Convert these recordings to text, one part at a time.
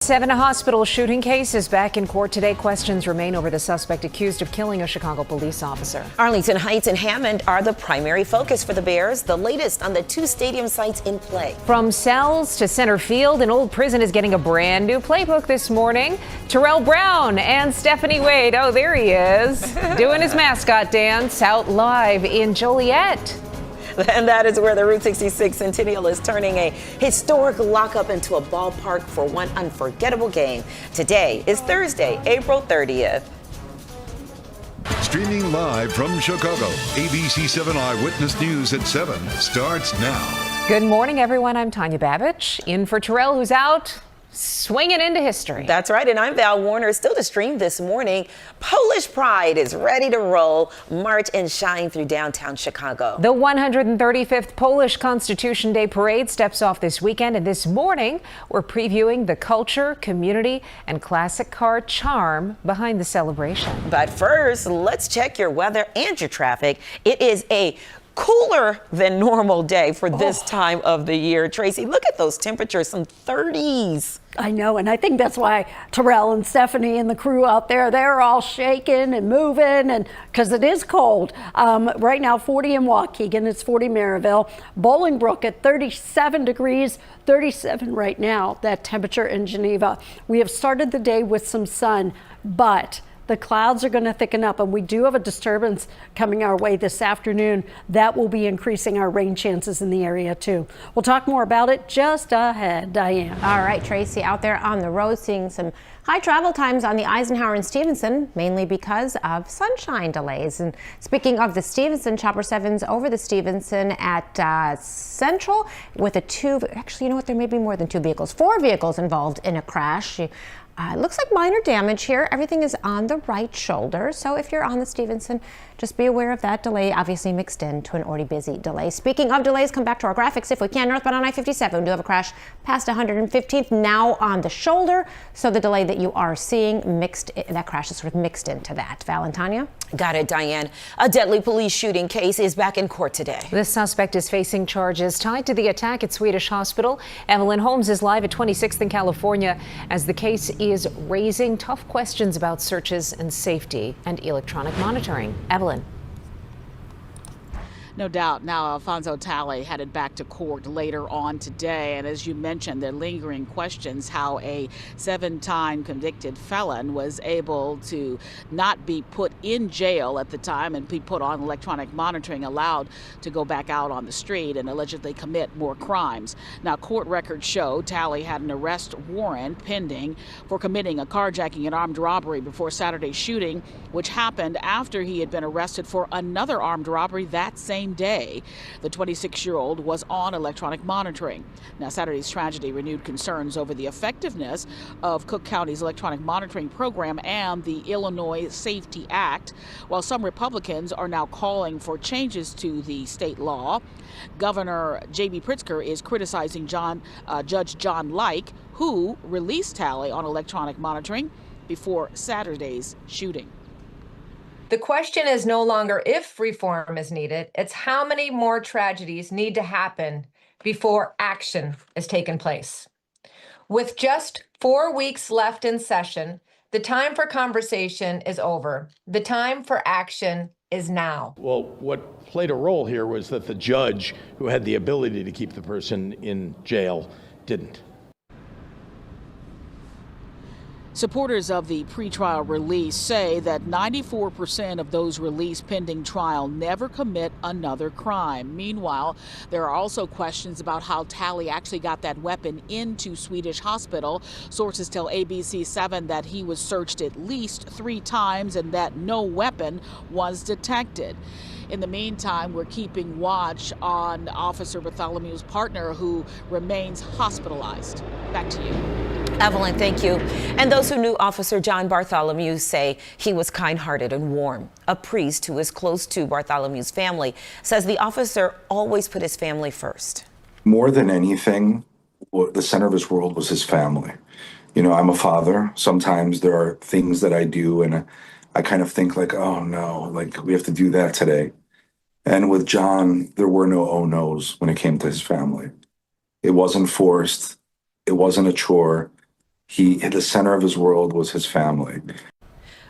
A hospital shooting case is back in court today. Questions remain over the suspect accused of killing a Chicago police officer. Arlington Heights and Hammond are the primary focus for the Bears. The latest on the two stadium sites in play. From cells to center field, an old prison is getting a brand new playbook this morning. Terrell Brown and Stephanie Wade, oh, there he is, doing his mascot dance out live in Joliet. And that is where the Route 66 Centennial is turning a historic lockup into a ballpark for one unforgettable game. Today is Thursday, April 30th. Streaming live from Chicago, ABC7 Eyewitness News at 7 starts now. Good morning, everyone. I'm Tanya Babich, in for Terrell, who's out swinging into history. That's right, and I'm Val Warner. Still to stream this morning, Polish Pride is ready to roll, march and shine through downtown Chicago. The 135th Polish Constitution Day Parade steps off this weekend, and this morning we're previewing the culture, community, and classic car charm behind the celebration. But first, let's check your weather and your traffic. It is a cooler than normal day for this time of the year. Tracy, look at those temperatures, some 30s. I know, and I think that's why Terrell and Stephanie and the crew out there, they're all shaking and moving, and because it is cold. Right now, 40 in Waukegan, it's 40 Maryville. Bolingbrook at 37 degrees, 37 right now, that temperature in Geneva. We have started the day with some sun, but the clouds are going to thicken up, and we do have a disturbance coming our way this afternoon. That will be increasing our rain chances in the area, too. We'll talk more about it just ahead. Diane. All right, Tracy, out there on the road seeing some high travel times on the Eisenhower and Stevenson, mainly because of sunshine delays. And speaking of the Stevenson, Chopper 7's over the Stevenson at Central with actually, you know what, there may be more than two vehicles, 4 vehicles involved in a crash. It looks like minor damage here. Everything is on the right shoulder. So if you're on the Stevenson, just be aware of that delay, obviously mixed into an already busy delay. Speaking of delays, come back to our graphics if we can. Northbound on I-57, we do have a crash past 115th, now on the shoulder. So the delay that you are seeing that crash is sort of mixed into that. Valentania? Got it, Diane. A deadly police shooting case is back in court today. The suspect is facing charges tied to the attack at Swedish Hospital. Evelyn Holmes is live at 26th in California as the case is raising tough questions about searches and safety and electronic monitoring. Evelyn. No doubt. Now, Alfonso Talley headed back to court later on today. And as you mentioned, there are lingering questions how a 7-time convicted felon was able to not be put in jail at the time and be put on electronic monitoring, allowed to go back out on the street and allegedly commit more crimes. Now, court records show Talley had an arrest warrant pending for committing a carjacking and armed robbery before Saturday's shooting, which happened after he had been arrested for another armed robbery that same day. The 26-year-old was on electronic monitoring. Now, Saturday's tragedy renewed concerns over the effectiveness of Cook County's electronic monitoring program and the Illinois Safety Act. While some Republicans are now calling for changes to the state law, Governor J.B. Pritzker is criticizing Judge John Like, who released Talley on electronic monitoring before Saturday's shooting. The question is no longer if reform is needed, it's how many more tragedies need to happen before action is taken place. With just 4 weeks left in session, the time for conversation is over. The time for action is now. Well, what played a role here was that the judge, who had the ability to keep the person in jail, didn't. Supporters of the pretrial release say that 94% of those released pending trial never commit another crime. Meanwhile, there are also questions about how Talley actually got that weapon into Swedish Hospital. Sources tell ABC7 that he was searched at least 3 times and that no weapon was detected. In the meantime, we're keeping watch on Officer Bartholomew's partner, who remains hospitalized. Back to you. Evelyn, thank you. And those who knew Officer John Bartholomew say he was kind-hearted and warm. A priest who is close to Bartholomew's family says the officer always put his family first. More than anything, the center of his world was his family. You know, I'm a father. Sometimes there are things that I do and I kind of think like, oh no, like we have to do that today. And with John, there were no oh no's when it came to his family. It wasn't forced. It wasn't a chore. The center of his world was his family.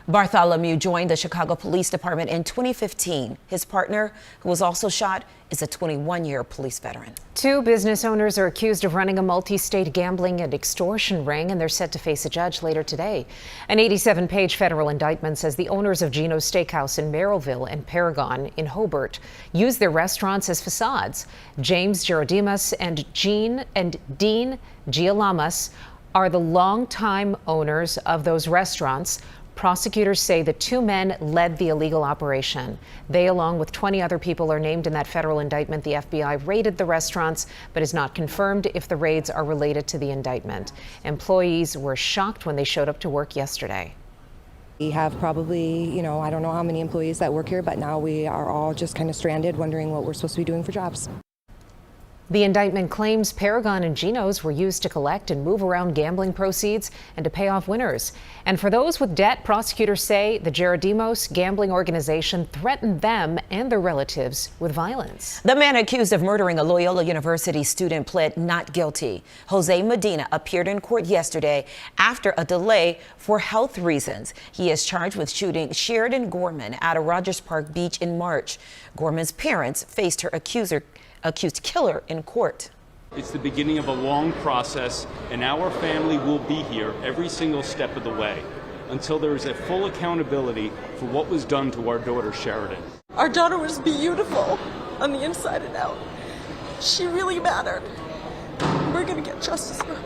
Bartholomew joined the Chicago Police Department in 2015. His partner, who was also shot, is a 21-year police veteran. Two business owners are accused of running a multi-state gambling and extortion ring, and they're set to face a judge later today. An 87-page federal indictment says the owners of Gino's Steakhouse in Merrillville and Paragon in Hobart used their restaurants as facades. James Gerodimas and Dean Gialamas are the longtime owners of those restaurants. Prosecutors say the two men led the illegal operation. They, along with 20 other people, are named in that federal indictment. The FBI raided the restaurants, but is not confirmed if the raids are related to the indictment. Employees were shocked when they showed up to work yesterday. We have probably, I don't know how many employees that work here, but now we are all just kind of stranded, wondering what we're supposed to be doing for jobs. The indictment claims Paragon and Gino's were used to collect and move around gambling proceeds and to pay off winners. And for those with debt, prosecutors say the Gerodimos gambling organization threatened them and their relatives with violence. The man accused of murdering a Loyola University student pled not guilty. Jose Medina appeared in court yesterday after a delay for health reasons. He is charged with shooting Sheridan Gorman at a Rogers Park beach in March. Gorman's parents faced her accused killer in court. It's the beginning of a long process, and our family will be here every single step of the way until there is a full accountability for what was done to our daughter Sheridan. Our daughter was beautiful on the inside and out. She really mattered. We're going to get justice for her.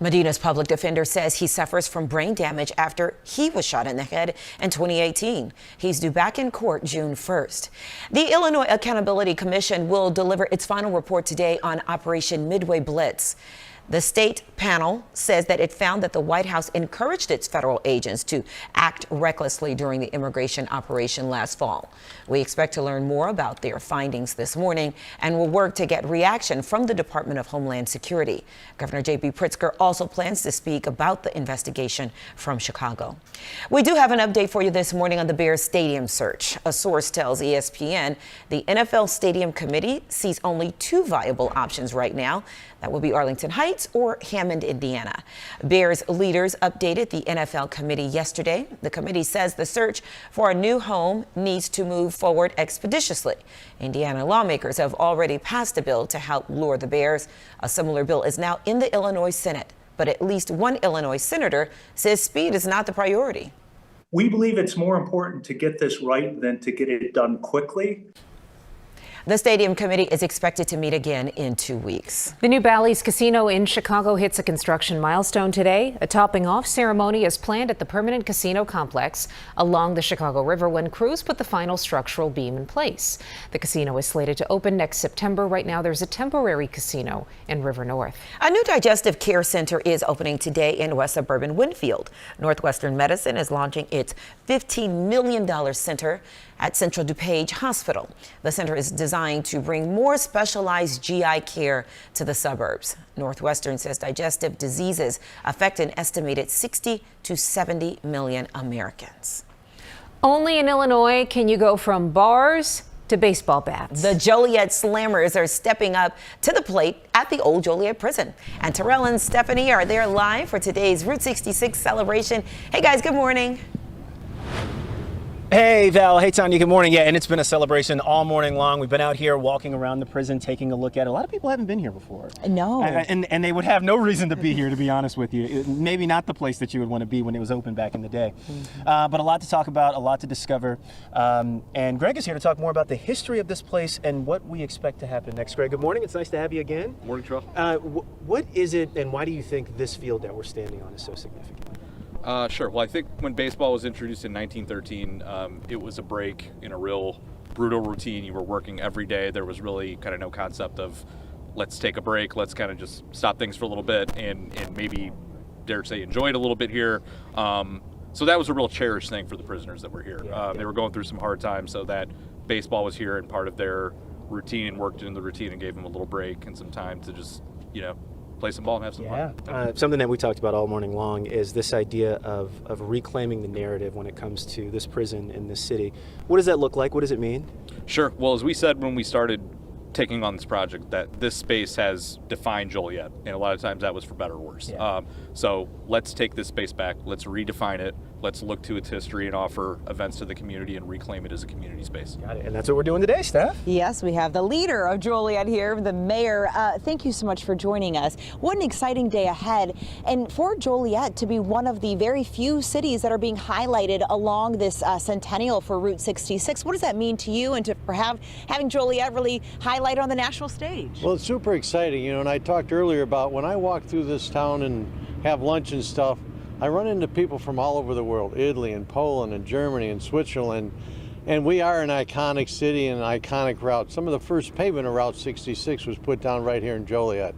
Medina's public defender says he suffers from brain damage after he was shot in the head in 2018. He's due back in court June 1st. The Illinois Accountability Commission will deliver its final report today on Operation Midway Blitz. The state panel says that it found that the White House encouraged its federal agents to act recklessly during the immigration operation last fall. We expect to learn more about their findings this morning and will work to get reaction from the Department of Homeland Security. Governor J.B. Pritzker also plans to speak about the investigation from Chicago. We do have an update for you this morning on the Bears stadium search. A source tells ESPN the NFL Stadium Committee sees only two viable options right now. That will be Arlington Heights or Hammond, Indiana. Bears leaders updated the NFL committee yesterday. The committee says the search for a new home needs to move forward expeditiously. Indiana lawmakers have already passed a bill to help lure the Bears. A similar bill is now in the Illinois Senate, but at least one Illinois senator says speed is not the priority. We believe it's more important to get this right than to get it done quickly. The Stadium Committee is expected to meet again in 2 weeks. The new Bally's Casino in Chicago hits a construction milestone today. A topping off ceremony is planned at the permanent casino complex along the Chicago River when crews put the final structural beam in place. The casino is slated to open next September. Right now, there's a temporary casino in River North. A new digestive care center is opening today in West Suburban Winfield. Northwestern Medicine is launching its $15 million center at Central DuPage Hospital. The center is designed to bring more specialized GI care to the suburbs. Northwestern says digestive diseases affect an estimated 60 to 70 million Americans. Only in Illinois can you go from bars to baseball bats. The Joliet Slammers are stepping up to the plate at the old Joliet prison. And Terrell and Stephanie are there live for today's Route 66 celebration. Hey guys, good morning. Hey Val, hey Tanya, good morning. Yeah, and it's been a celebration all morning long. We've been out here walking around the prison, taking a look at it. A lot of people haven't been here before. No. And they would have no reason to be here, to be honest with you. Maybe not the place that you would want to be when it was open back in the day. But a lot to talk about, a lot to discover. And Greg is here to talk more about the history of this place and what we expect to happen next. Greg, good morning. It's nice to have you again. Morning, Terrell. What is it and why do you think this field that we're standing on is so significant? Sure. Well, I think when baseball was introduced in 1913, it was a break in a real brutal routine. You were working every day. There was really kind of no concept of let's take a break. Let's kind of just stop things for a little bit and maybe, dare say, enjoy it a little bit here. So that was a real cherished thing for the prisoners that were here. They were going through some hard times, so that baseball was here and part of their routine and worked into the routine and gave them a little break and some time to just, play some ball and have some fun. Something that we talked about all morning long is this idea of reclaiming the narrative when it comes to this prison in this city. What does that look like? What does it mean? Sure. Well, as we said when we started taking on this project that this space has defined Joliet, and a lot of times that was for better or worse. Yeah. So let's take this space back, let's redefine it, let's look to its history and offer events to the community and reclaim it as a community space. Got it. And that's what we're doing today, Steph. Yes, we have the leader of Joliet here, the mayor. Thank you so much for joining us. What an exciting day ahead. And for Joliet to be one of the very few cities that are being highlighted along this centennial for Route 66, what does that mean to you and to having Joliet really highlighted on the national stage? Well, it's super exciting, you know, and I talked earlier about when I walk through this town and have lunch and stuff, I run into people from all over the world, Italy and Poland and Germany and Switzerland, and we are an iconic city and an iconic route. Some of the first pavement of Route 66 was put down right here in Joliet.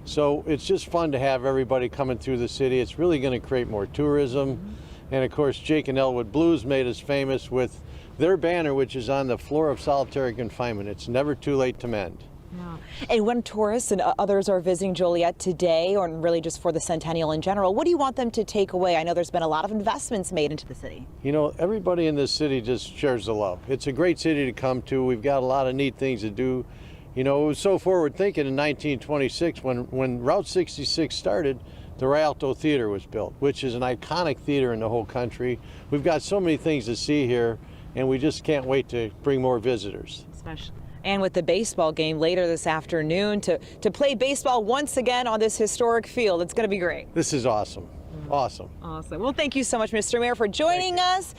So it's just fun to have everybody coming through the city. It's really going to create more tourism. And of course, Jake and Elwood Blues made us famous with their banner, which is on the floor of solitary confinement. It's never too late to mend. Yeah. And when tourists and others are visiting Joliet today, or really just for the centennial in general, what do you want them to take away? I know there's been a lot of investments made into the city. You know, everybody in this city just shares the love. It's a great city to come to. We've got a lot of neat things to do. You know, it was so forward thinking in 1926 when Route 66 started, the Rialto Theater was built, which is an iconic theater in the whole country. We've got so many things to see here, and we just can't wait to bring more visitors. Especially. And with the baseball game later this afternoon, to play baseball once again on this historic field, it's going to be great. This is awesome. Awesome. Awesome. Well, thank you so much, Mr. Mayor, for joining us.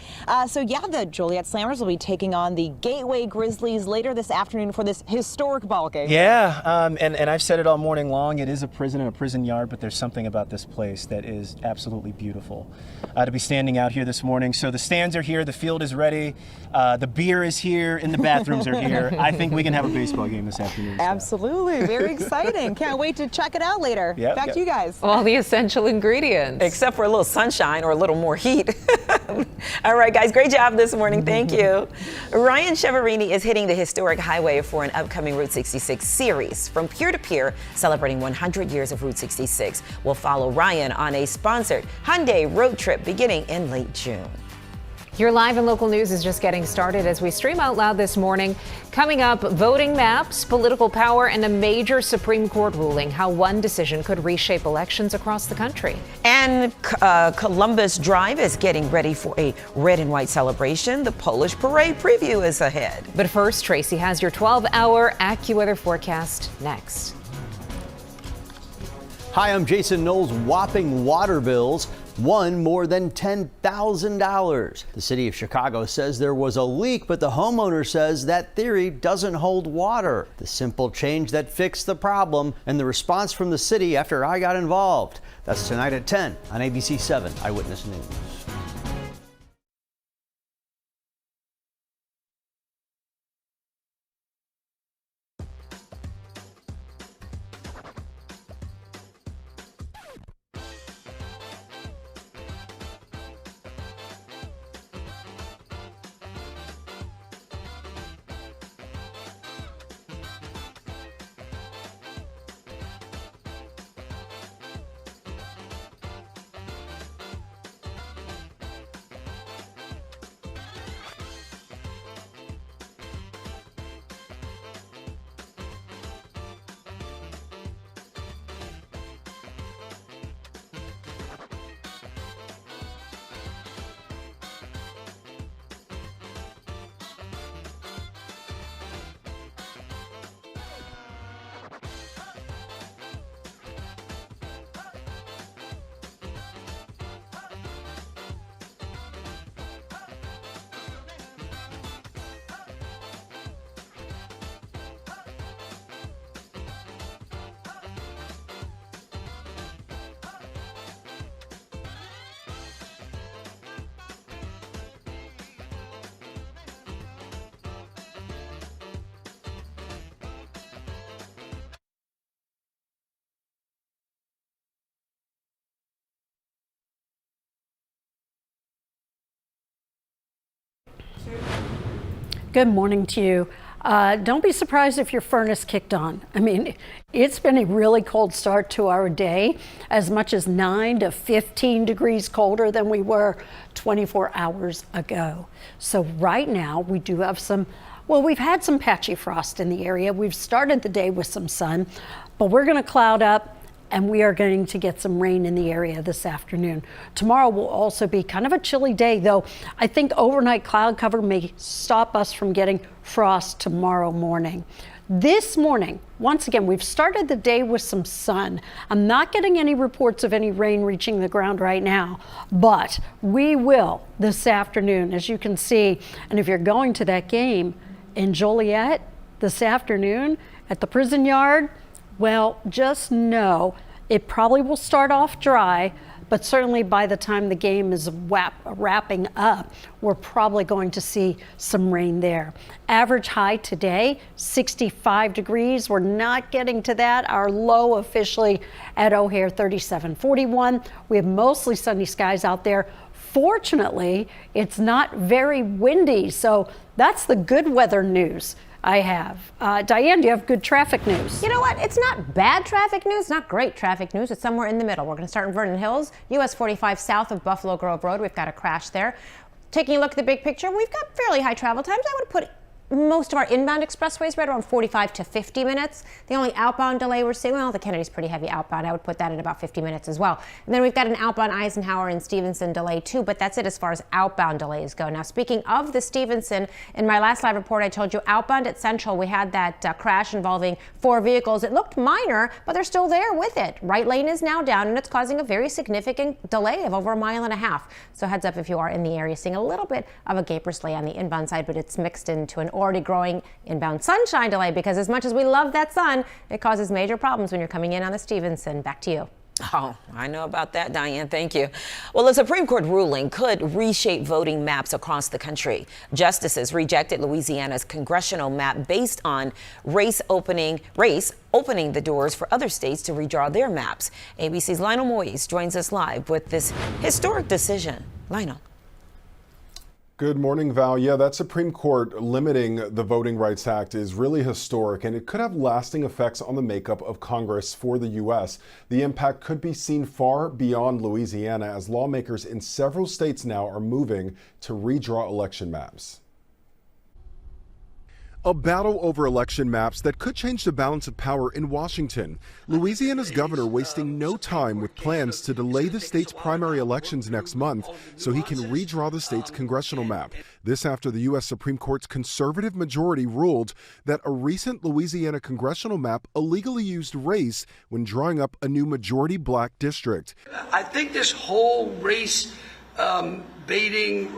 So yeah, the Joliet Slammers will be taking on the Gateway Grizzlies later this afternoon for this historic ball game. Yeah, and I've said it all morning long. It is a prison and a prison yard, but there's something about this place that is absolutely beautiful. To be standing out here this morning. So the stands are here, the field is ready, the beer is here, and the bathrooms are here. I think we can have a baseball game this afternoon. Absolutely. Very exciting. Can't wait to check it out later. Yep, Back to you guys. All the essential ingredients. Except for a little sunshine or a little more heat. All right, guys, great job this morning. Thank you. Ryan Cheverini is hitting the historic highway for an upcoming Route 66 series. From Pier to Pier, celebrating 100 years of Route 66. We'll follow Ryan on a sponsored Hyundai road trip beginning in late June. Your live and local news is just getting started as we stream out loud this morning. Coming up, voting maps, political power, and a major Supreme Court ruling, how one decision could reshape elections across the country. And Columbus Drive is getting ready for a red and white celebration. The Polish parade preview is ahead. But first, Tracy has your 12-hour AccuWeather forecast next. Hi, I'm Jason Knowles. Whopping water bills. One more than $10,000. The city of Chicago says there was a leak, but the homeowner says that theory doesn't hold water. The simple change that fixed the problem and the response from the city after I got involved. That's tonight at 10 on ABC7 Eyewitness News. Good morning to you. Don't be surprised if your furnace kicked on. I mean, it's been a really cold start to our day, as much as 9 to 15 degrees colder than we were 24 hours ago. So right now we do have some Well, we've had some patchy frost in the area. We've started the day with some sun, but we're going to cloud up and we are going to get some rain in the area this afternoon. Tomorrow will also be kind of a chilly day, though I think overnight cloud cover may stop us from getting frost tomorrow morning. This morning, once again, we've started the day with some sun. I'm not getting any reports of any rain reaching the ground right now, but we will this afternoon, as you can see. And if you're going to that game in Joliet this afternoon at the prison yard, well, just know it probably will start off dry, but certainly by the time the game is wrapping up, we're probably going to see some rain there. Average high today, 65 degrees. We're not getting to that. Our low officially at O'Hare, 3741. We have mostly sunny skies out there. Fortunately, it's not very windy, so that's the good weather news I have. Diane, do you have good traffic news? You know what? It's not bad traffic news, not great traffic news. It's somewhere in the middle. We're going to start in Vernon Hills, US 45 south of Buffalo Grove Road. We've got a crash there. Taking a look at the big picture, we've got fairly high travel times. I would put most of our inbound expressways right around 45 to 50 minutes. The only outbound delay we're seeing, well, the Kennedy's pretty heavy outbound. I would put that at about 50 minutes as well. And then we've got an outbound Eisenhower and Stevenson delay too, but that's it as far as outbound delays go. Now, speaking of the Stevenson, in my last live report, I told you outbound at Central, we had that crash involving 4 vehicles. It looked minor, but they're still there with it. Right lane is now down, and it's causing a very significant delay of over a mile and a half. So heads up if you are in the area, seeing a little bit of a gaper sleigh on the inbound side, but it's mixed into an already growing inbound sunshine delay, because as much as we love that sun, it causes major problems when you're coming in on the Stevenson. Back to you. Oh, I know about that, Diane. Thank you. Well, a Supreme Court ruling could reshape voting maps across the country. Justices rejected Louisiana's congressional map based on race opening the doors for other states to redraw their maps. ABC's Lionel Moyes joins us live with this historic decision. Lionel. Good morning, Val. Yeah, that Supreme Court limiting the Voting Rights Act is really historic, and it could have lasting effects on the makeup of Congress for the U.S. The impact could be seen far beyond Louisiana, as lawmakers in several states now are moving to redraw election maps. A battle over election maps that could change the balance of power in Washington. Louisiana's governor wasting no time with plans to delay the state's primary elections next month so he can redraw the state's congressional map. This after the U.S. Supreme Court's conservative majority ruled that a recent Louisiana congressional map illegally used race when drawing up a new majority black district. I think this whole race baiting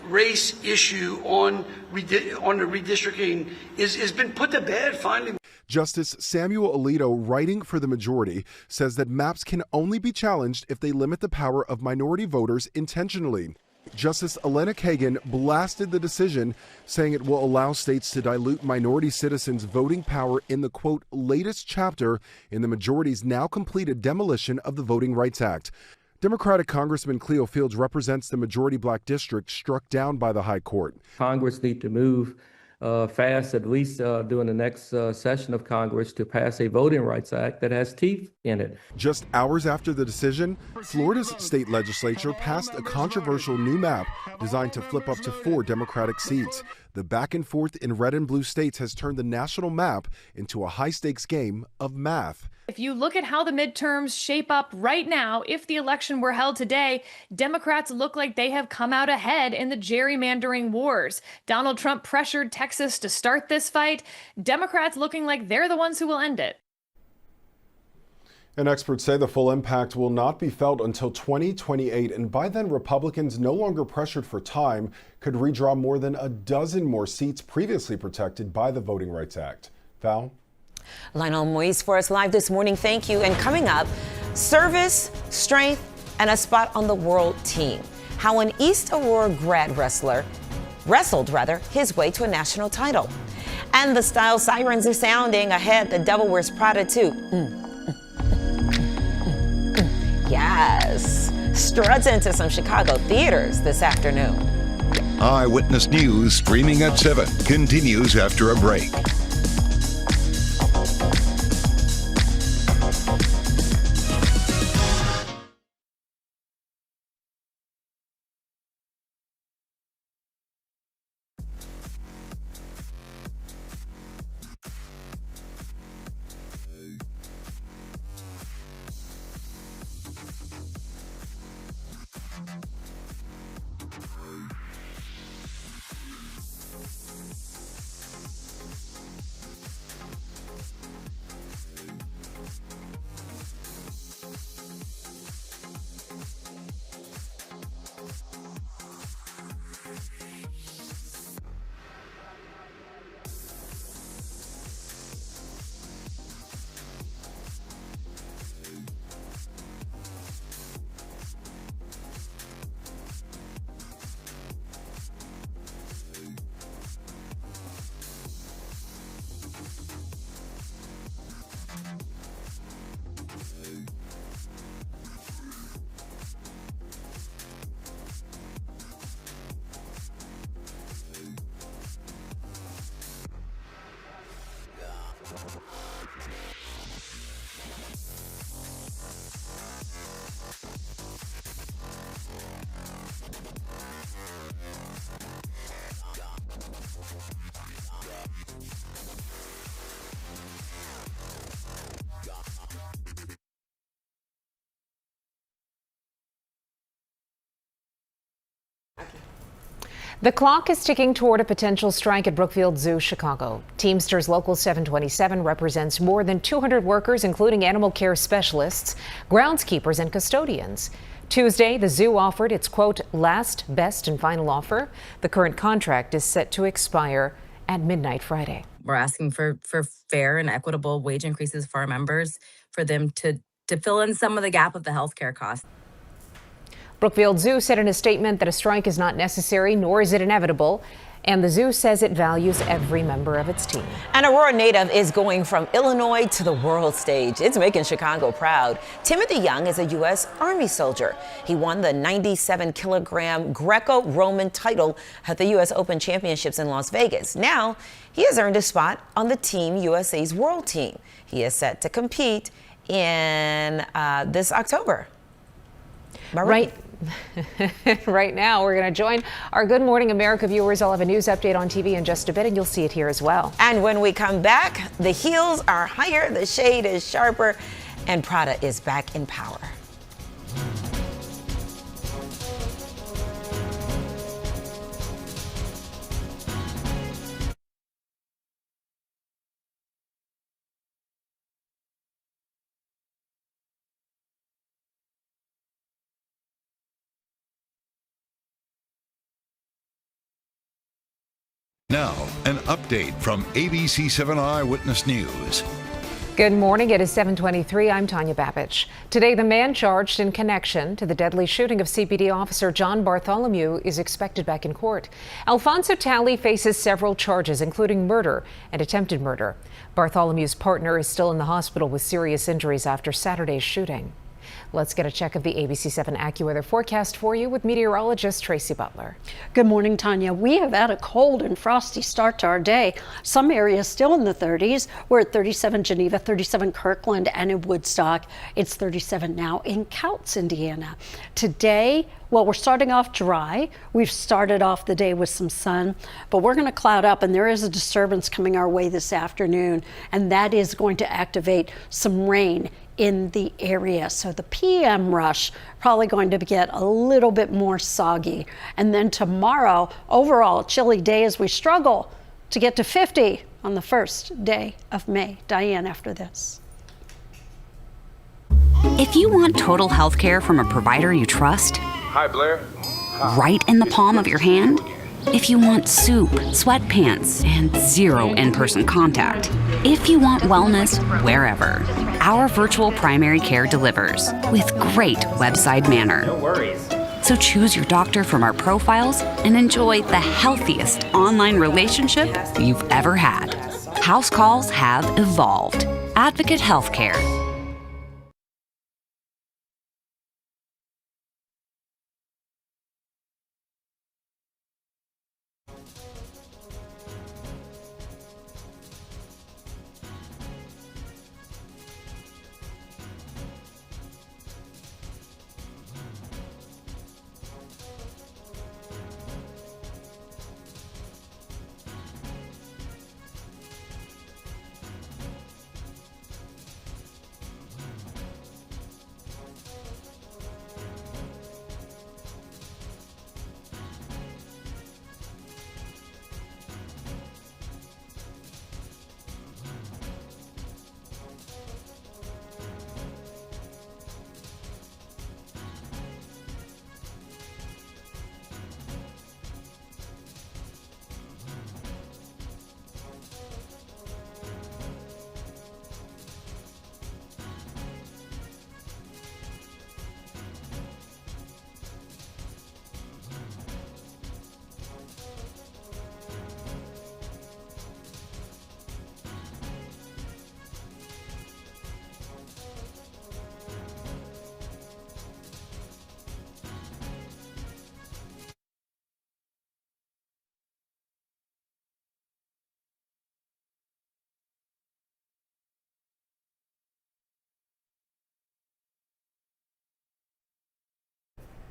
race issue on the redistricting has been put to bed finally. Justice Samuel Alito, writing for the majority, says that maps can only be challenged if they limit the power of minority voters intentionally. Justice Elena Kagan blasted the decision, saying it will allow states to dilute minority citizens' voting power in the, quote, latest chapter in the majority's now completed demolition of the Voting Rights Act. Democratic Congressman Cleo Fields represents the majority black district struck down by the high court. Congress need to move fast, at least during the next session of Congress, to pass a Voting Rights Act that has teeth in it. Just hours after the decision, Florida's state legislature passed a controversial new map designed to flip up to 4 Democratic seats. The back and forth in red and blue states has turned the national map into a high-stakes game of math. If you look at how the midterms shape up right now, if the election were held today, Democrats look like they have come out ahead in the gerrymandering wars. Donald Trump pressured Texas to start this fight. Democrats looking like they're the ones who will end it. And experts say the full impact will not be felt until 2028, and by then Republicans, no longer pressured for time, could redraw more than a dozen more seats previously protected by the Voting Rights Act. Val? Lionel Moyes for us live this morning. Thank you. And coming up, service, strength, and a spot on the world team. How an East Aurora grad wrestled his way to a national title. And the style sirens are sounding ahead. The Devil Wears Prada too. Yes. Struts into some Chicago theaters this afternoon. Eyewitness News streaming at 7 continues after a break. The clock is ticking toward a potential strike at Brookfield Zoo, Chicago. Teamsters Local 727 represents more than 200 workers, including animal care specialists, groundskeepers, and custodians. Tuesday, the zoo offered its, quote, last, best, and final offer. The current contract is set to expire at midnight Friday. We're asking for fair and equitable wage increases for our members, for them to fill in some of the gap of the healthcare costs. Brookfield Zoo said in a statement that a strike is not necessary, nor is it inevitable. And the zoo says it values every member of its team. An Aurora native is going from Illinois to the world stage. It's making Chicago proud. Timothy Young is a U.S. Army soldier. He won the 97-kilogram Greco-Roman title at the U.S. Open Championships in Las Vegas. Now, he has earned a spot on the Team USA's world team. He is set to compete in this October. Right. Right now, we're going to join our Good Morning America viewers. I'll have a news update on TV in just a bit, and you'll see it here as well. And when we come back, the heels are higher, the shade is sharper, and Prada is back in power. Now, an update from ABC7 Eyewitness News. Good morning. It is 7:23. I'm Tanya Babich. Today, the man charged in connection to the deadly shooting of CPD officer John Bartholomew is expected back in court. Alfonso Talley faces several charges, including murder and attempted murder. Bartholomew's partner is still in the hospital with serious injuries after Saturday's shooting. Let's get a check of the ABC7 AccuWeather forecast for you with meteorologist Tracy Butler. Good morning, Tanya. We have had a cold and frosty start to our day. Some areas still in the 30s. We're at 37 Geneva, 37 Kirkland, and in Woodstock. It's 37 now in Couts, Indiana. Today, well, we're starting off dry. We've started off the day with some sun, but we're going to cloud up, and there is a disturbance coming our way this afternoon, and that is going to activate some rain in the area. So the PM rush probably going to get a little bit more soggy. And then tomorrow, overall, chilly day as we struggle to get to 50 on the first day of May. Diane, after this. If you want total health care from a provider you trust, Hi, Blair. right in the palm of your hand, if you want soup, sweatpants, and zero in-person contact, if you want wellness wherever, our virtual primary care delivers with great website manner. No worries. So choose your doctor from our profiles and enjoy the healthiest online relationship you've ever had. House calls have evolved. Advocate Healthcare.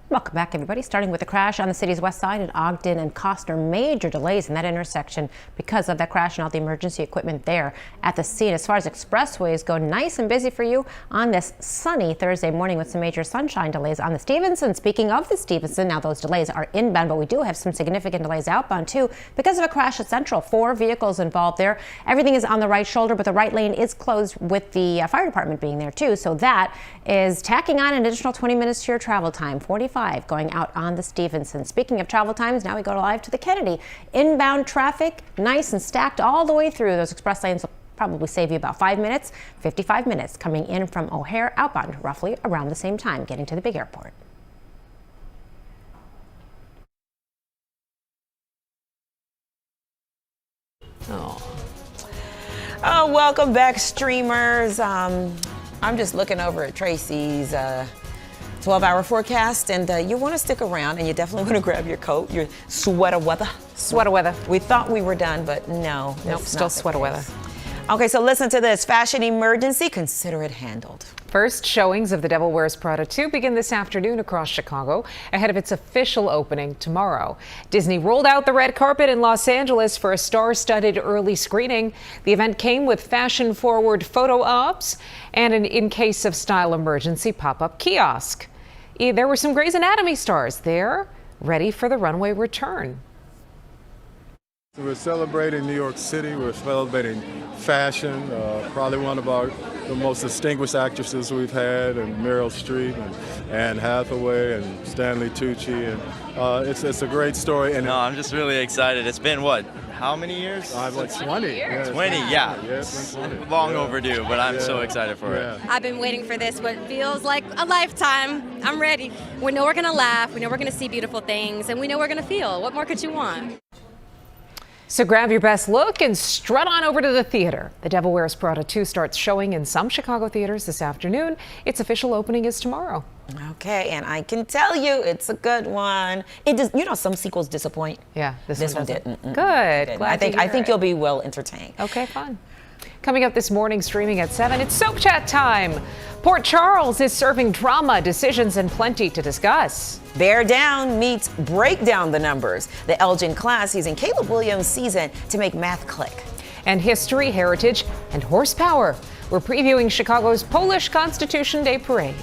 Welcome back, everybody. Starting with the crash on the city's west side at Ogden and Costner. Major delays in that intersection because of that crash and all the emergency equipment there at the scene. As far as expressways go, nice and busy for you on this sunny Thursday morning with some major sunshine delays on the Stevenson. Speaking of the Stevenson, now those delays are inbound, but we do have some significant delays outbound too because of a crash at Central. 4 vehicles involved there. Everything is on the right shoulder, but the right lane is closed with the fire department being there too. So that is tacking on an additional 20 minutes to your travel time. 45 going out on the Stevenson. Speaking of travel times, now we go live to the Kennedy. Inbound traffic, nice and stacked all the way through. Those express lanes will probably save you about 5 minutes. 55 minutes coming in from O'Hare outbound, roughly around the same time, getting to the big airport. Oh, welcome back, streamers. I'm just looking over at Tracy's 12-hour forecast, and you want to stick around, and you definitely want to grab your coat, your sweater weather. Sweater weather. We thought we were done, but no. Nope, still sweater weather. Okay, so listen to this. Fashion emergency, consider it handled. First showings of The Devil Wears Prada 2 begin this afternoon across Chicago ahead of its official opening tomorrow. Disney rolled out the red carpet in Los Angeles for a star-studded early screening. The event came with fashion-forward photo ops and an in case of style emergency pop-up kiosk. There were some Grey's Anatomy stars there, ready for the runway return. We're celebrating New York City. We're celebrating fashion. Probably one of the most distinguished actresses we've had, and Meryl Streep and Anne Hathaway and Stanley Tucci, and it's a great story. And no, I'm just really excited. It's been what? How many years? Like 20. Yeah, 20, yeah. It's been 20. Long overdue, but I'm so excited for it. I've been waiting for this, what feels like a lifetime. I'm ready. We know we're going to laugh. We know we're going to see beautiful things, and we know we're going to feel. What more could you want? So grab your best look and strut on over to the theater. The Devil Wears Prada 2 starts showing in some Chicago theaters this afternoon. Its official opening is tomorrow. Okay, and I can tell you it's a good one. It does, you know, some sequels disappoint. Yeah, this one didn't. Good. Glad I think you'll be well entertained. Okay, fun. Coming up this morning, streaming at 7, it's Soap Chat time. Port Charles is serving drama, decisions, and plenty to discuss. Bear Down meets Break Down the Numbers. The Elgin class using Caleb Williams' season to make math click. And history, heritage, and horsepower. We're previewing Chicago's Polish Constitution Day Parade.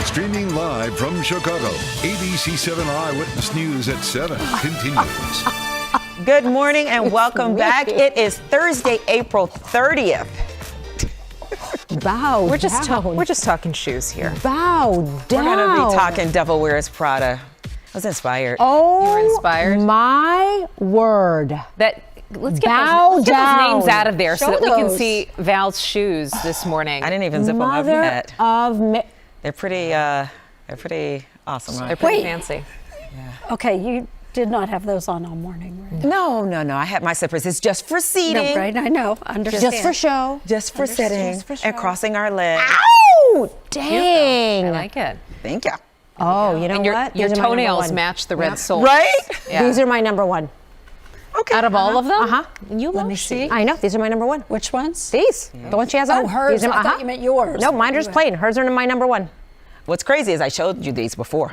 Streaming live from Chicago, ABC7 Eyewitness News at 7 continues. Good morning and welcome back. It is Thursday, April 30th. Bow We're just talking shoes here. Bow down. We're going to be talking Devil Wears Prada. I was inspired. Oh, you were inspired? My word. Let's get those names out of there so that we can see Val's shoes this morning. I didn't even zip them up yet. They're pretty awesome, right? They're pretty fancy. Okay, you did not have those on all morning, right? No. I had my slippers. It's just for seating. No, right, I know. Understand. Just for show. Just for sitting and crossing our legs. Ow! Dang. I like it. Thank you. Oh, you know And your, what? your These are my number toenails one. match the red Yep. sole. Right? Yeah. These are my number one. Okay. Out of all of them? Uh-huh. You Let love me shoes. see. I know. These are my number one. Which ones? These. The one she has on. Oh, hers. These are, I thought you meant yours. No, mine are just plain. Hers are my number one. What's crazy is I showed you these before.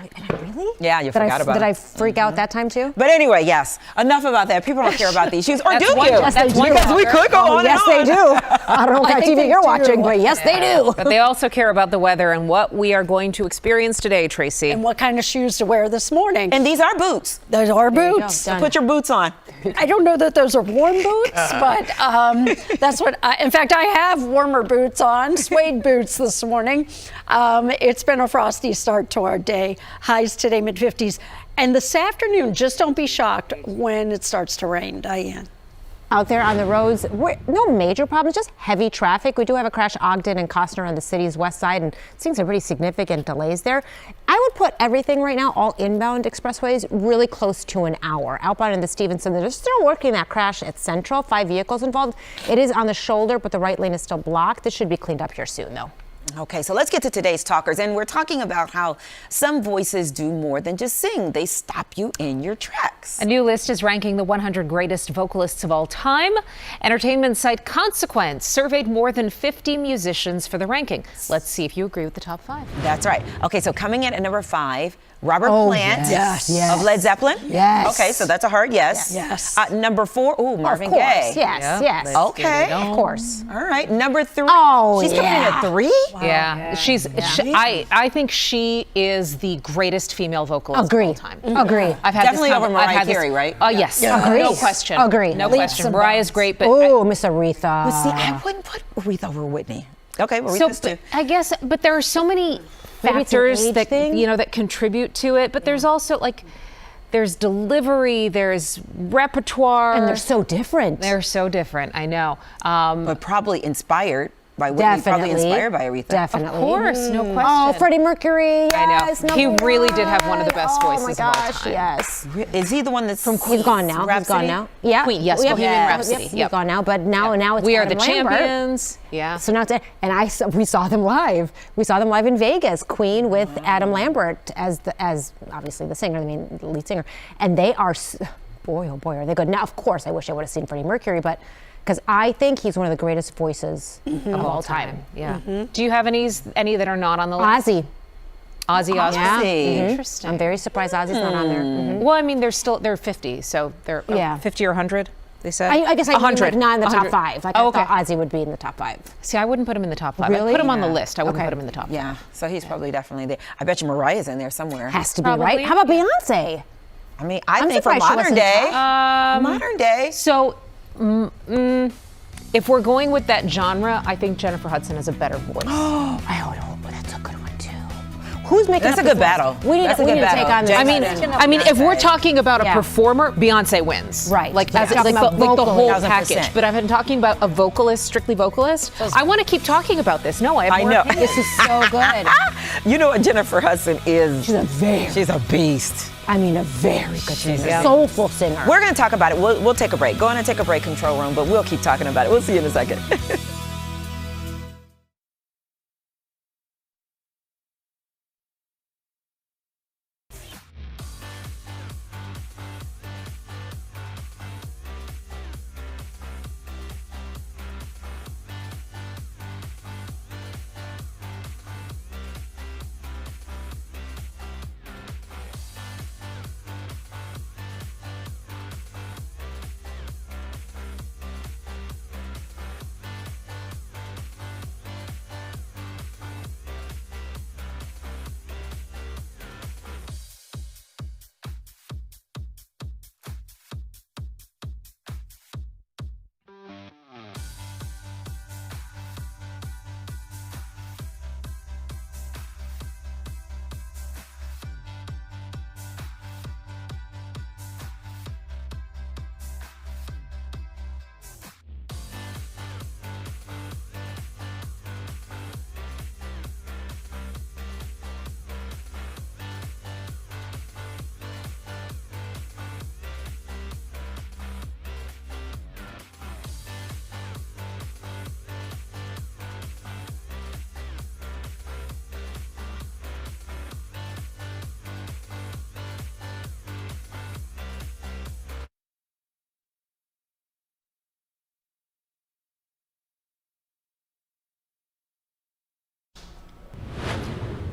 Really? Yeah, you forgot about Did them. I freak out that time too? But anyway, yes. Enough about that. People don't care about these shoes. Or That's do one- you? yes, they do. Because we could go on Yes, and they on. do. I don't know what I kind of think TV they you're do. watching, but yes, they do. But they also care about the weather and what we are going to experience today, Tracy. And what kind of shoes to wear this morning? And these are boots. Those are There you go. boots. Done. Put your boots on. I don't know that those are warm boots, but that's what. In fact, I have warmer boots on, suede boots this morning. It's been a frosty start to our day. Highs today mid-50s, and this afternoon, just don't be shocked when it starts to rain, Diane. Out there on the roads, no major problems, just heavy traffic. We do have a crash Ogden and Costner on the city's west side, and seeing some pretty significant delays there. I would put everything right now, all inbound expressways, really close to an hour. Outbound in the Stevenson, they're still working that crash at Central, 5 vehicles involved. It is on the shoulder, but the right lane is still blocked. This should be cleaned up here soon, though. Okay, so let's get to today's talkers. And we're talking about how some voices do more than just sing. They stop you in your tracks. A new list is ranking the 100 greatest vocalists of all time. Entertainment site Consequence surveyed more than 50 musicians for the ranking. Let's see if you agree with the top 5. That's right. Okay, so coming in at number 5, Robert Oh, Plant yes. Yes. of Led Zeppelin. Yes. Okay, so that's a hard yes. Yes. Number 4, Marvin Of course. Gaye. Yes, yes. Let's Okay. get it on. Of course. All right, number 3. Oh, She's coming in at 3? Yeah, I think she is the greatest female vocalist Agree. of all time. Agree. I've had Definitely this over Mariah Carey, right? Yes. Yeah. Agree. No question. Agree. No Leaps question. and Mariah's bounds. great, but Oh, Miss Aretha. But see, I wouldn't put Aretha over Whitney. Okay, well, so Aretha's too. I guess, but there are so many Maybe it's an factors age that thing? that contribute to it. But there's also there's delivery, there's repertoire, And they're so different. They're so different. I know. But probably inspired by Whitney, probably inspired by Aretha. Definitely. Of course, no question. Oh, Freddie Mercury. Yes, I know. He really did have one of the best voices Oh my of all gosh, time. yes. Is he the one that's from Queen? He's gone now. He's gone now. Yeah. Queen, yes, Yep. Bohemian Rhapsody. Yep. He's Yep. gone now, but now it's We Are Adam the Lambert. Champions. Yeah. So now it's we saw them live. We saw them live in Vegas. Queen with Adam Lambert as obviously the singer, the lead singer, and they are boy oh boy are they good. Now of course I wish I would have seen Freddie Mercury, but because I think he's one of the greatest voices of all time. Yeah. Do you have any that are not on the list? Ozzy. Ozzy Osbourne. Yeah. Interesting. I'm very surprised Ozzy's not on there. Well, I mean, they're 50, so they're 50 or 100. They said. I guess I 100. not in the top 100. 5. Like Oh, I okay. thought Ozzy would be in the top 5. See, I wouldn't put him in the top 5. Really? I'd put him on the Yeah. list. I wouldn't Okay. put him in the top 5. Yeah, so he's probably definitely there. I bet you Mariah's in there somewhere. Has to be, Probably. right? How about Beyonce? I mean, I I'm think for surprised she modern wasn't day, top. modern day. So, if we're going with that genre, I think Jennifer Hudson has a better voice. Oh, that's a good one too. Who's making That's up a good this list? battle. We need That's a we good need to battle. take on this. I mean, if we're talking about a Yeah. performer, Beyonce wins. Right. Like, Yeah. as, Talking like, about the vocally. whole 1000%. package. But I've been talking about a vocalist, strictly vocalist. I want to keep talking about this. No, I have more know. opinions. This is so good. You know what Jennifer Hudson is? She's a beast. I mean, a very good singer, Yeah. soulful singer. We're going to talk about it. We'll take a break. Go on and take a break, control room, but we'll keep talking about it. We'll see you in a second.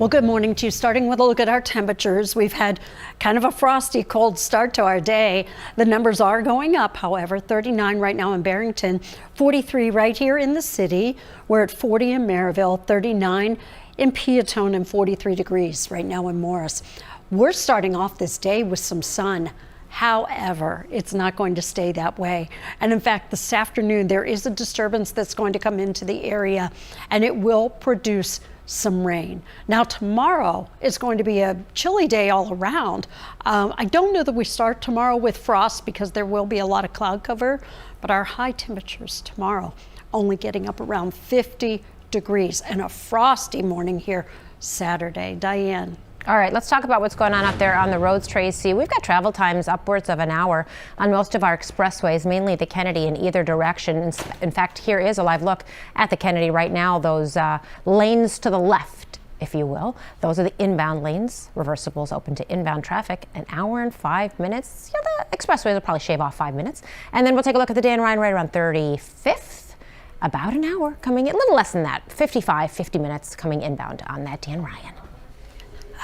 Well, good morning to you. Starting with a look at our temperatures, we've had kind of a frosty, cold start to our day. The numbers are going up, however. 39 right now in Barrington, 43 right here in the city. We're at 40 in Maryville, 39 in Peatone, and 43 degrees right now in Morris. We're starting off this day with some sun. However, it's not going to stay that way. And in fact, this afternoon, there is a disturbance that's going to come into the area, and it will produce some rain. Now, tomorrow is going to be a chilly day all around. I don't know that we start tomorrow with frost because there will be a lot of cloud cover, but our high temperatures tomorrow only getting up around 50 degrees and a frosty morning here Saturday. Diane. All right, let's talk about what's going on up there on the roads, Tracy. We've got travel times upwards of an hour on most of our expressways, mainly the Kennedy in either direction. In fact, here is a live look at the Kennedy right now. Those lanes to the left, if you will, those are the inbound lanes. Reversibles open to inbound traffic, an hour and 5 minutes. Yeah, the expressways will probably shave off 5 minutes. And then we'll take a look at the Dan Ryan right around 35th. About an hour coming in, a little less than that, 50 minutes coming inbound on that Dan Ryan.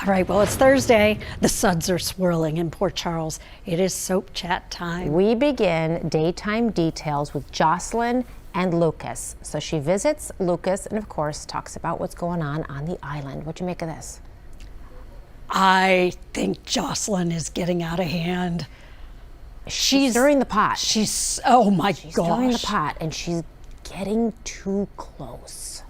All right, well, it's Thursday. The suds are swirling in Port Charles. It is soap chat time. We begin daytime details with Jocelyn and Lucas. So she visits Lucas and, of course, talks about what's going on the island. What'd you make of this? I think Jocelyn is getting out of hand. She's stirring the pot. Oh my gosh. She's stirring the pot, and she's getting too close.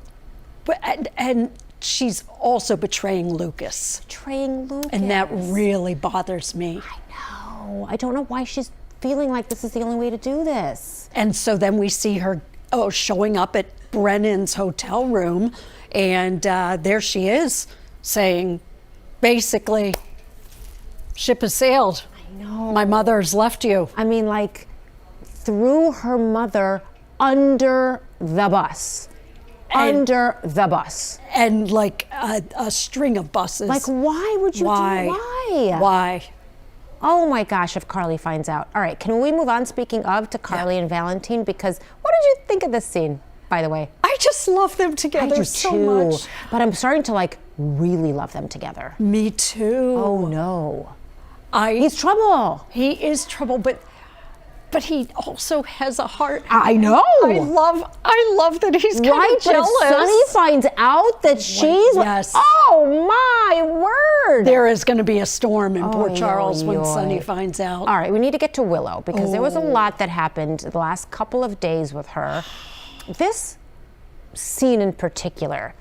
And she's also betraying Lucas. And that really bothers me. I know. I don't know why she's feeling like this is the only way to do this. And so then we see her showing up at Brennan's hotel room, and there she is saying, basically, ship has sailed. I know. My mother's left you. I mean, like, threw her mother under the bus. Under the bus. And like a string of buses. Like, why would you do why? Why? Oh my gosh, if Carly finds out. All right, can we move on, speaking of, to Carly and Valentine? Because what did you think of this scene, by the way? I just love them together so much. But I'm starting to, like, really love them together. Me too. Oh no. He's trouble. He is trouble, but he also has a heart. I know. I love that he's kind of jealous. But if Sonny finds out that she's... Yes. Oh, my word. There is going to be a storm in Port Charles when Sonny finds out. All right, we need to get to Willow because there was a lot that happened the last couple of days with her. This scene in particular,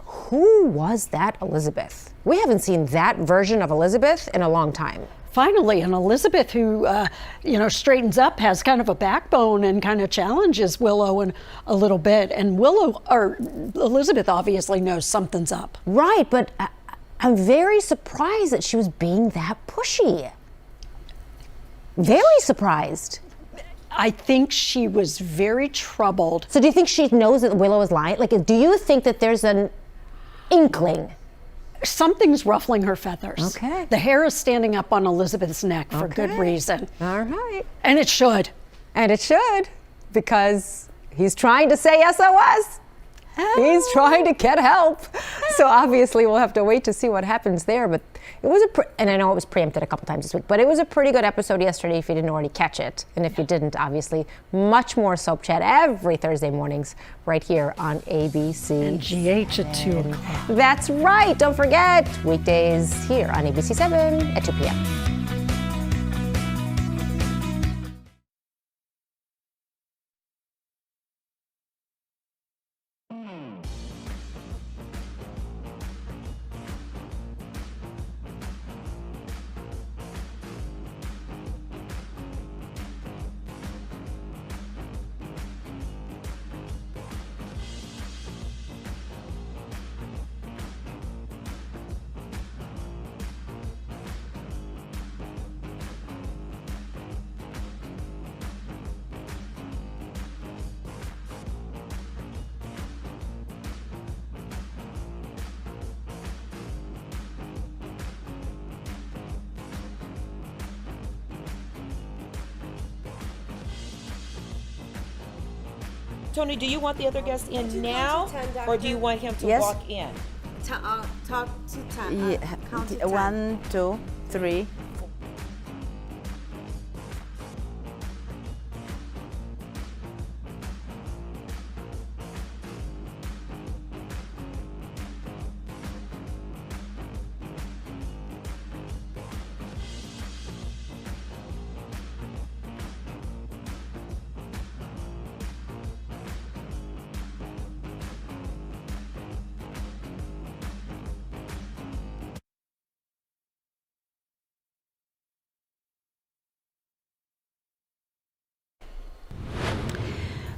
who was that Elizabeth? We haven't seen that version of Elizabeth in a long time. Finally, and Elizabeth, who straightens up, has kind of a backbone and kind of challenges Willow in a little bit. And Elizabeth obviously knows something's up. Right, but I'm very surprised that she was being that pushy. Very surprised. I think she was very troubled. So do you think she knows that Willow is lying? Like, do you think that there's an inkling? Something's ruffling her feathers. Okay. The hair is standing up on Elizabeth's neck for good reason. All right. And it should. And it should, because he's trying to say SOS. He's trying to get help. So obviously we'll have to wait to see what happens there. But it was and I know it was preempted a couple times this week, but it was a pretty good episode yesterday if you didn't already catch it. And if you didn't, obviously, much more Soap Chat every Thursday mornings right here on ABC. And GH at 2 o'clock. That's right. Don't forget, weekdays here on ABC7 at 2 p.m. Tony, do you want the other guest in now, or do you want him to walk in? talk to time. Yeah. Count to 10. 1, 2, 3.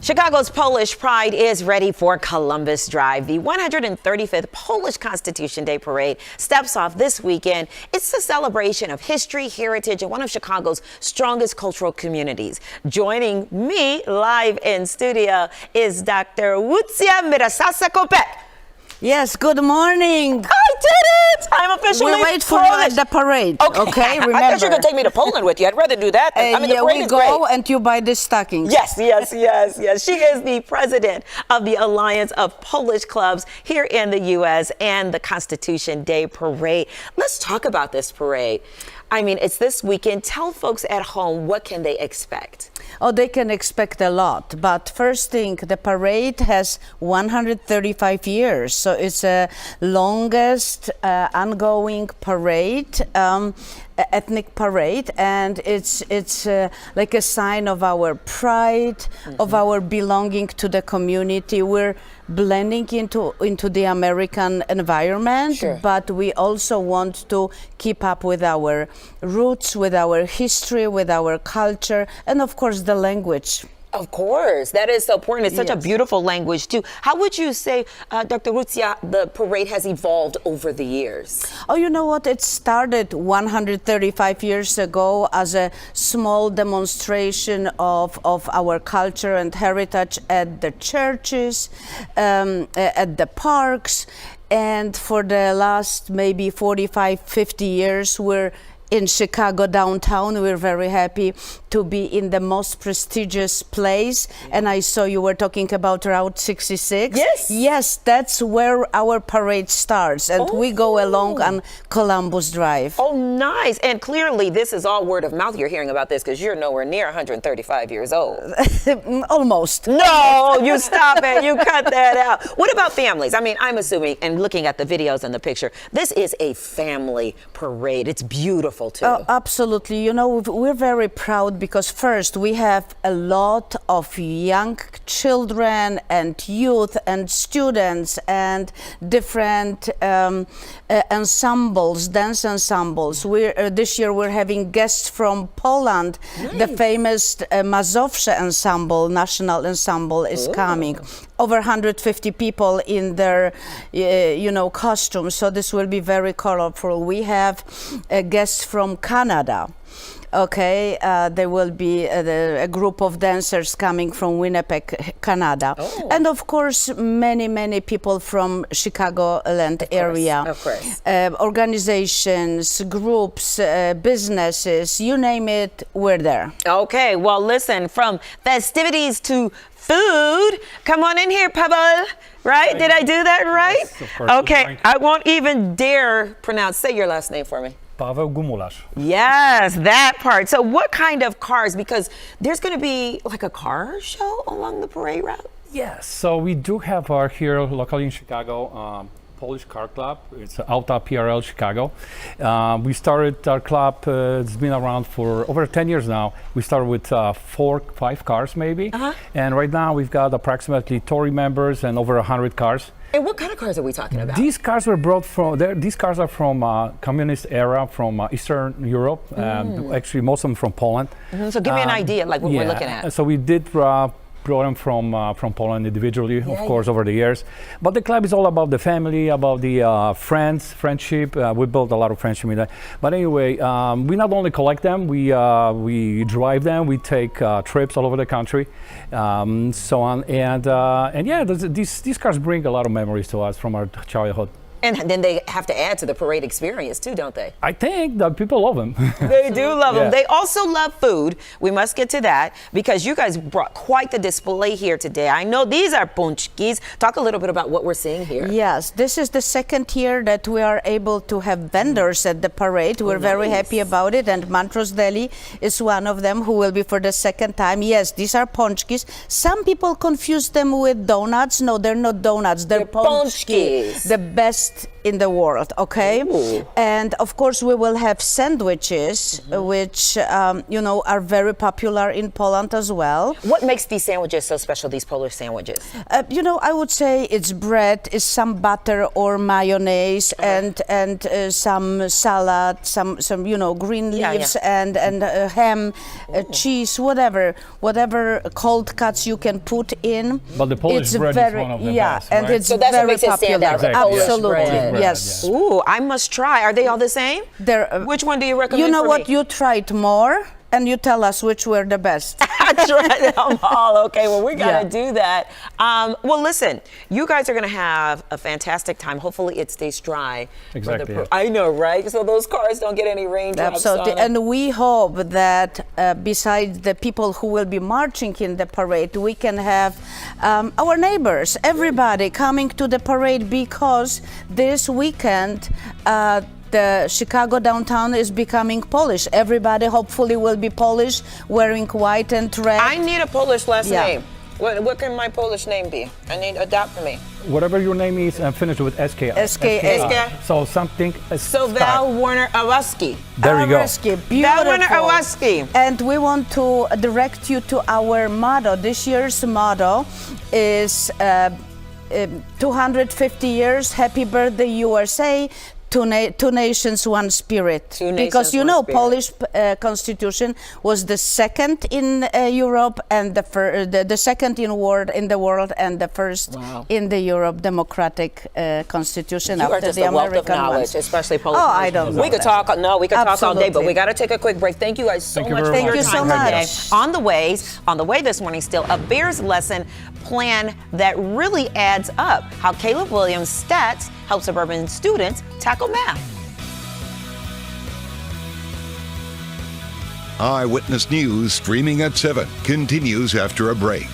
Chicago's Polish Pride is ready for Columbus Drive. The 135th Polish Constitution Day Parade steps off this weekend. It's a celebration of history, heritage, and one of Chicago's strongest cultural communities. Joining me live in studio is Dr. Łucja Mirasasa-Kopek. Yes, good morning. I did it! I'm officially We wait for you Polish. at the parade. Okay, remember. I thought you were going to take me to Poland with you. I'd rather do that. I mean, the yeah, parade we is go great. and you buy the stockings. Yes. She is the president of the Alliance of Polish Clubs here in the U.S. and the Constitution Day Parade. Let's talk about this parade. I mean, it's this weekend. Tell folks at home, what can they expect? Oh, they can expect a lot. But first thing, the parade has 135 years. So it's the longest ongoing parade, ethnic parade. And it's like a sign of our pride, of our belonging to the community. We're blending into the American environment, but we also want to keep up with our roots, with our history, with our culture, and of course the language. Of course, that is so important. It's such a beautiful language too. How would you say, Dr. Łucja, the parade has evolved over the years? Oh, you know what? It started 135 years ago as a small demonstration of our culture and heritage at the churches, at the parks. And for the last maybe 45, 50 years, we're in Chicago downtown. We're very happy to be in the most prestigious place. And I saw you were talking about Route 66. Yes. Yes, that's where our parade starts. And we go along on Columbus Drive. Oh, nice. And clearly this is all word of mouth. You're hearing about this because you're nowhere near 135 years old. Almost. No, you stop it. You cut that out. What about families? I mean, I'm assuming, and looking at the videos and the picture, this is a family parade. It's beautiful too. Oh, absolutely. You know, we're very proud because first we have a lot of young children and youth and students and different ensembles, dance ensembles. This year we're having guests from Poland. Nice. The famous Mazowsze ensemble, national ensemble, is coming. Over 150 people in their, costumes. So this will be very colorful. We have guests from Canada. Okay, there will be a group of dancers coming from Winnipeg, Canada. Oh. And of course, many people from Chicagoland area. Of course. Organizations, groups, businesses, you name it, we're there. Okay, well, listen, from festivities to food. Come on in here, Pavel. Right? Did I do that right? Yes, of course. Okay, I won't even dare pronounce. Say your last name for me. Pavel Gumularz. Yes, that part. So what kind of cars? Because there's going to be like a car show along the parade route? Yes. So we do have our here locally in Chicago, Polish car club. It's Auta PRL Chicago. We started our club, it's been around for over 10 years now. We started with 4-5 cars maybe. And right now we've got approximately 30 members and over 100 cars. And what kind of cars are we talking about? These cars were brought from, these cars are from communist era, from Eastern Europe. Actually, most of them from Poland. So give me an idea, like what we're looking at. So we did brought them from Poland individually, of course, over the years. But the club is all about the family, about the friendship. We built a lot of friendship in that. But anyway, we not only collect them, we drive them, we take trips all over the country, so on. And yeah, these cars bring a lot of memories to us from our childhood. And then they have to add to the parade experience too, don't they? I think that people love them. They do love them. Yeah. They also love food. We must get to that because you guys brought quite the display here today. I know these are punchkis. Talk a little bit about what we're seeing here. Yes, this is the second year that we are able to have vendors at the parade. We're very happy about it, and Montrose Deli is one of them who will be for the second time. Yes, these are punchkis. Some people confuse them with donuts. No, they're not donuts. They're punchkis. The best in the world, okay? Ooh. And of course we will have sandwiches, which are very popular in Poland as well. What makes these sandwiches so special, these Polish sandwiches? I would say it's bread, it's some butter or mayonnaise, and some salad, some green leaves, and ham, cheese, whatever cold cuts you can put in. But the Polish bread is one of the best, and right? it's So that's very what makes it stand out. popular. Absolutely. Bread. Yes. Ooh, I must try. Are they all the same? Which one do you recommend? You know for what? me? You tried more, and you tell us which were the best. I tried them all. Okay, well, we got to do that. Well, listen, you guys are going to have a fantastic time. Hopefully it stays dry. Exactly. I know, right? So those cars don't get any raindrops. Absolutely. On them. And we hope that besides the people who will be marching in the parade, we can have our neighbors, everybody coming to the parade, because this weekend, the Chicago downtown is becoming Polish. Everybody hopefully will be Polish, wearing white and red. I need a Polish last name. What can my Polish name be? I need adopt for me. Whatever your name is, finish with SK. SK. So something. So Val Werner Awaski. There you go. Val Werner Awaski. And we want to direct you to our motto. This year's motto is 250 years, happy birthday USA. Two nations, one spirit. Because Polish constitution was the second in Europe, and the second in the world, and the first in the Europe democratic constitution You after are just the a wealth American of knowledge, ones. especially Polish. Oh, I don't know. We could talk all day, but we got to take a quick break. Thank you guys so much for your time today. On the way this morning, still a Bears lesson plan that really adds up. How Caleb Williams' stats help suburban students tackle math. Eyewitness News, streaming at 7, continues after a break.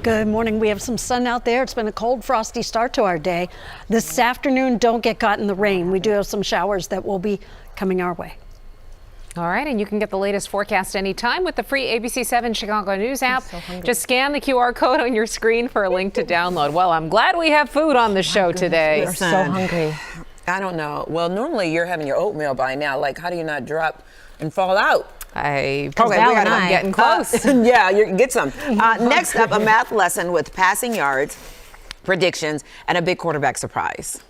Good morning. We have some sun out there. It's been a cold, frosty start to our day. This afternoon, don't get caught in the rain. We do have some showers that will be coming our way. All right, and you can get the latest forecast anytime with the free ABC7 Chicago News app. Just scan the QR code on your screen for a link to download. Well, I'm glad we have food on the show today. We're so hungry. I don't know. Well, normally you're having your oatmeal by now. Like, how do you not drop and fall out? I'm getting close. Yeah, you get some. Next up, a math lesson with passing yards, predictions, and a big quarterback surprise.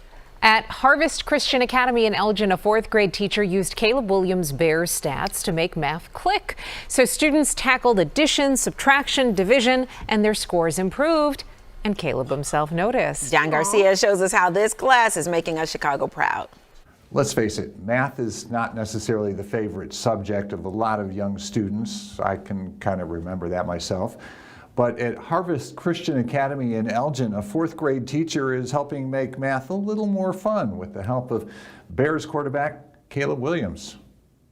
At Harvest Christian Academy in Elgin, a 4th grade teacher used Caleb Williams' Bears stats to make math click. So students tackled addition, subtraction, division, and their scores improved. And Caleb himself noticed. John Garcia shows us how this class is making us Chicago proud. Let's face it, math is not necessarily the favorite subject of a lot of young students. I can kind of remember that myself. But at Harvest Christian Academy in Elgin, a 4th grade teacher is helping make math a little more fun with the help of Bears quarterback Caleb Williams.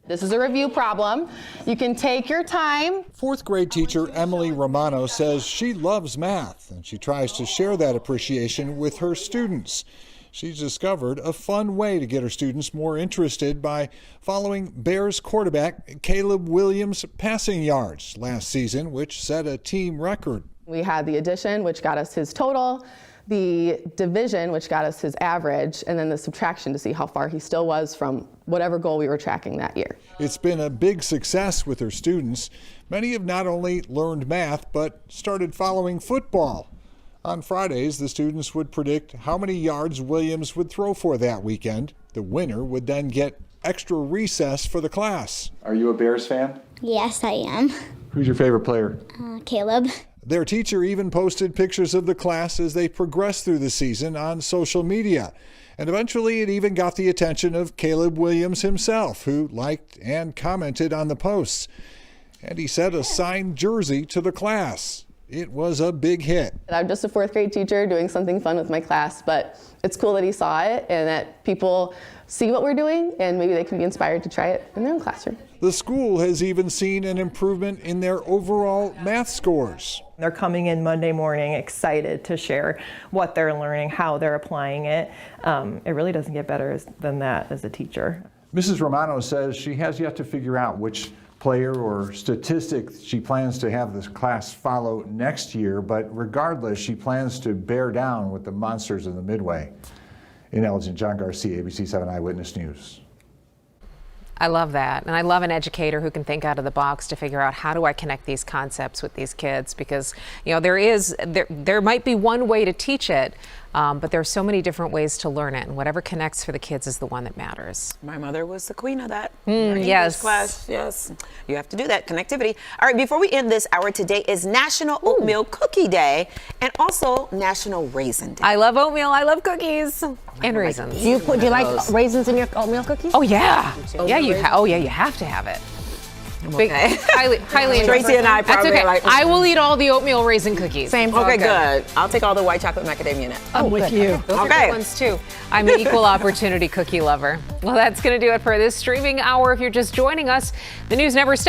This is a review problem. You can take your time. 4th grade teacher Emily Romano says she loves math and she tries to share that appreciation with her students. She's discovered a fun way to get her students more interested by following Bears quarterback Caleb Williams' passing yards last season, which set a team record. We had the addition, which got us his total, the division, which got us his average, and then the subtraction to see how far he still was from whatever goal we were tracking that year. It's been a big success with her students. Many have not only learned math, but started following football. On Fridays, the students would predict how many yards Williams would throw for that weekend. The winner would then get extra recess for the class. Are you a Bears fan? Yes, I am. Who's your favorite player? Caleb. Their teacher even posted pictures of the class as they progressed through the season on social media. And eventually it even got the attention of Caleb Williams himself, who liked and commented on the posts. And he sent a signed jersey to the class. It was a big hit. I'm just a 4th grade teacher doing something fun with my class, but it's cool that he saw it and that people see what we're doing and maybe they can be inspired to try it in their own classroom. The school has even seen an improvement in their overall math scores. They're coming in Monday morning excited to share what they're learning, how they're applying it. It really doesn't get better than that as a teacher. Mrs. Romano says she has yet to figure out which player or statistic she plans to have this class follow next year, but regardless, she plans to bear down with the monsters of the Midway. In Elgin, John Garcia, ABC7 Eyewitness News. I love that. And I love an educator who can think out of the box to figure out how do I connect these concepts with these kids, because there might be one way to teach it, but there are so many different ways to learn it, and whatever connects for the kids is the one that matters. My mother was the queen of that. Yes. Class. Yes. You have to do that, connectivity. All right, before we end this hour, today is National Oatmeal Cookie Day and also National Raisin Day. I love oatmeal. I love cookies and raisins. Do you like raisins in your oatmeal cookies? Oh yeah. Yeah, you have to have it. Okay. Highly Tracy and I probably That's okay. like. I will eat all the oatmeal raisin cookies. Same. Okay, good. I'll take all the white chocolate macadamia nut. I'm with you. Those are good ones too. I'm an equal opportunity cookie lover. Well, that's going to do it for this streaming hour. If you're just joining us, the news never stops.